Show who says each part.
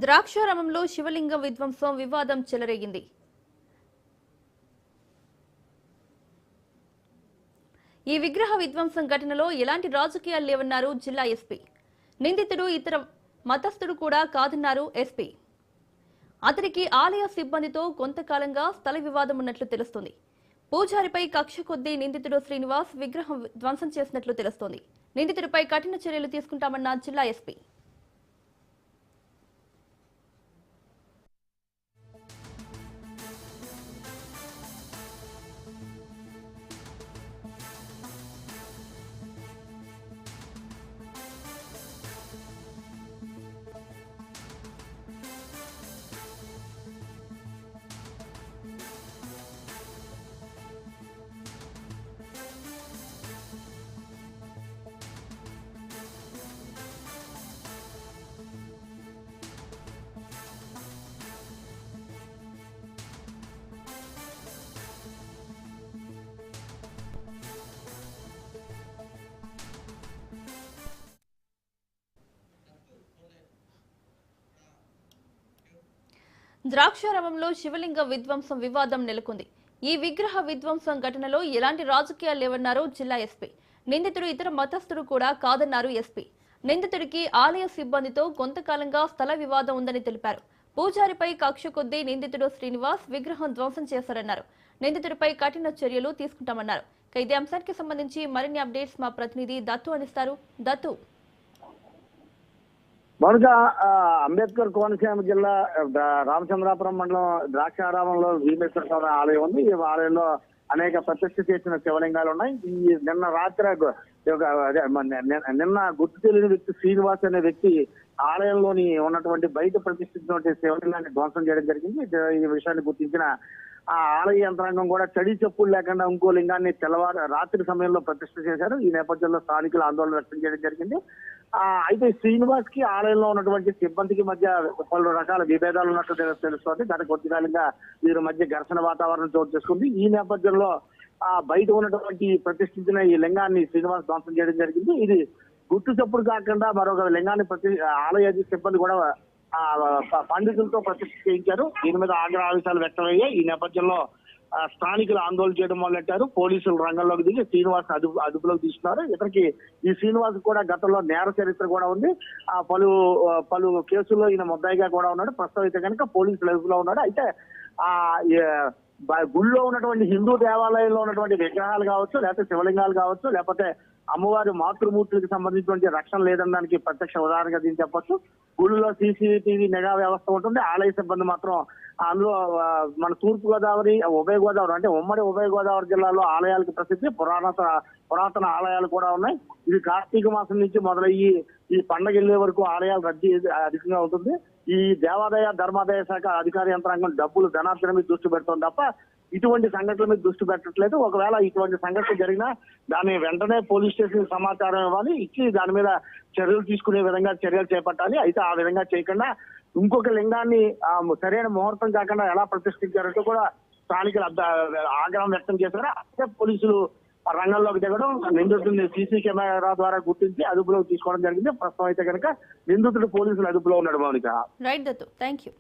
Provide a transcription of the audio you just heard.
Speaker 1: ద్రాక్షారామంలో శివలింగం విధ్వంసం వివాదం చెలరేగింది. ఈ విగ్రహ విధ్వంసం ఘటనలో ఎలాంటి రాజకీయాలు లేవన్నారు జిల్లా ఎస్పీ. నిందితుడు ఇతర మతస్థుడు కూడా కాదన్నారు ఎస్పీ. అతనికి ఆలయ సిబ్బందితో కొంతకాలంగా స్థల వివాదం ఉన్నట్లు తెలుస్తోంది. పూజారిపై కక్ష కొద్దీ నిందితుడు శ్రీనివాస్ విగ్రహం ధ్వంసం చేసినట్లు తెలుస్తోంది. నిందితుడిపై కఠిన చర్యలు తీసుకుంటామన్న జిల్లా ఎస్పీ. ద్రాక్షారామంలో శివలింగ విధ్వంసం వివాదం నెలకొంది. ఈ విగ్రహ విధ్వంసం ఘటనలో ఎలాంటి రాజకీయాలు లేవన్నారు జిల్లా ఎస్పీ. నిందితుడు ఇతర మతస్థుడు కూడా కాదన్నారు ఎస్పీ. నిందితుడికి ఆలయ సిబ్బందితో కొంతకాలంగా స్థల వివాదం ఉందని తెలిపారు. పూజారిపై కక్ష కొద్దీ నిందితుడు శ్రీనివాస్ విగ్రహం ధ్వంసం చేశారన్నారు. నిందితుడిపై కఠిన చర్యలు తీసుకుంటామన్నారు. ఇదే అంశానికి సంబంధించి మరిన్ని అప్డేట్స్ మా ప్రతినిధి దత్తు అందిస్తారు. దత్తు,
Speaker 2: మౌనిక, అంబేద్కర్ కోనసీమ జిల్లా రామచంద్రాపురం మండలం ద్రాక్షారామంలో భీమేశ్వర స్వామి ఆలయం ఉంది. ఈ ఆలయంలో అనేక ప్రతిష్ఠ చేసిన శివలింగాలు ఉన్నాయి. ఈ నిన్న రాత్రి నిన్న గుర్తు తెలియని వ్యక్తి శ్రీనివాస్ అనే వ్యక్తి ఆలయంలోని ఉన్నటువంటి బయట ప్రతిష్ఠించినటువంటి శివలింగాన్ని ధ్వంసం చేయడం జరిగింది. ఈ విషయాన్ని గుర్తించిన ఆ ఆలయ యంత్రాంగం కూడా చడి చెప్పులు లేకుండా ఇంకో లింగాన్ని రాత్రి సమయంలో ప్రతిష్ఠ చేశారు. ఈ నేపథ్యంలో స్థానికులు ఆందోళన వ్యక్తం చేయడం జరిగింది. అయితే శ్రీనివాస్ కి ఆలయంలో ఉన్నటువంటి సిబ్బందికి మధ్య పలు రకాల విభేదాలు ఉన్నట్టు తెలుస్తోంది. గత కొద్ది కాలంగా వీరి మధ్య ఘర్షణ వాతావరణం చోటు చేసుకుంది. ఈ నేపథ్యంలో బయట ఉన్నటువంటి ప్రతిష్ఠించిన ఈ లింగాన్ని శ్రీనివాస్ ధ్వంసం చేయడం జరిగింది. ఇది గుర్తు చప్పుడు కాకుండా మరొక లింగాన్ని ఆలయ సిబ్బంది కూడా పండితులతో ప్రతిష్ఠ చేయించారు. దీని మీద ఆగ్రహావేశాలు వ్యక్తమయ్యాయి. ఈ నేపథ్యంలో స్థానికులు ఆందోళన చేయడం మొదలెట్టారు. పోలీసులు రంగంలోకి దిగి శ్రీనివాస్ అదుపులోకి తీసుకున్నారు. ఇతనికి ఈ శ్రీనివాస్ కూడా గతంలో నేర చరిత్ర కూడా ఉంది. పలు కేసుల్లో ఈయన ముద్దాయిగా కూడా ఉన్నాడు. ప్రస్తుతం అయితే కనుక పోలీసుల అదుపులో ఉన్నాడు. అయితే గుళ్ళో ఉన్నటువంటి హిందూ దేవాలయంలో ఉన్నటువంటి విగ్రహాలు కావచ్చు, లేకపోతే శివలింగాలు కావచ్చు, లేకపోతే అమ్మవారి మాతృమూర్తులకు సంబంధించినటువంటి రక్షణ లేదనడానికి ప్రత్యక్ష ఉదాహరణగా దీన్ని చెప్పొచ్చు. గుళ్ళలో సీసీటీవీ నిఘా వ్యవస్థ ఉంటుంది. ఆలయ సిబ్బంది మాత్రం అందులో మన తూర్పు గోదావరి, ఉభయ గోదావరి అంటే ఉమ్మడి ఉభయ గోదావరి జిల్లాలో ఆలయాలకు ప్రసిద్ధి పురాతన ఆలయాలు కూడా ఉన్నాయి. ఇది కార్తీక మాసం నుంచి మొదలయ్యి ఈ పండగ వెళ్లే వరకు ఆలయాలు రద్దీ అధికంగా ఉంటుంది. ఈ దేవాదాయ ధర్మాదాయ శాఖ అధికార యంత్రాంగం డబ్బులు ధనార్జన మీద దృష్టి పెడుతుంది తప్ప ఇటువంటి సంఘటనల మీద దృష్టి పెట్టట్లేదు. ఒకవేళ ఇటువంటి సంఘటన జరిగినా దాన్ని వెంటనే పోలీస్ స్టేషన్ సమాచారం ఇవ్వాలి, ఇచ్చి దాని మీద చర్యలు తీసుకునే విధంగా చర్యలు చేపట్టాలి. అయితే ఆ విధంగా చేయకుండా ఇంకొక లింగాన్ని సరైన ముహూర్తం కాకుండా ఎలా ప్రతిష్ఠించారంటూ కూడా స్థానికులు ఆగ్రహం వ్యక్తం చేశారు. అదే పోలీసులు రంగంలోకి దిగడం, నిందితుడిని సీసీ కెమెరా ద్వారా గుర్తించి అదుపులోకి తీసుకోవడం జరిగింది. ప్రస్తుతం అయితే కనుక నిందితుడు పోలీసులు అదుపులో ఉన్నాడు. Mounika.
Speaker 1: Right Dattu, thank you.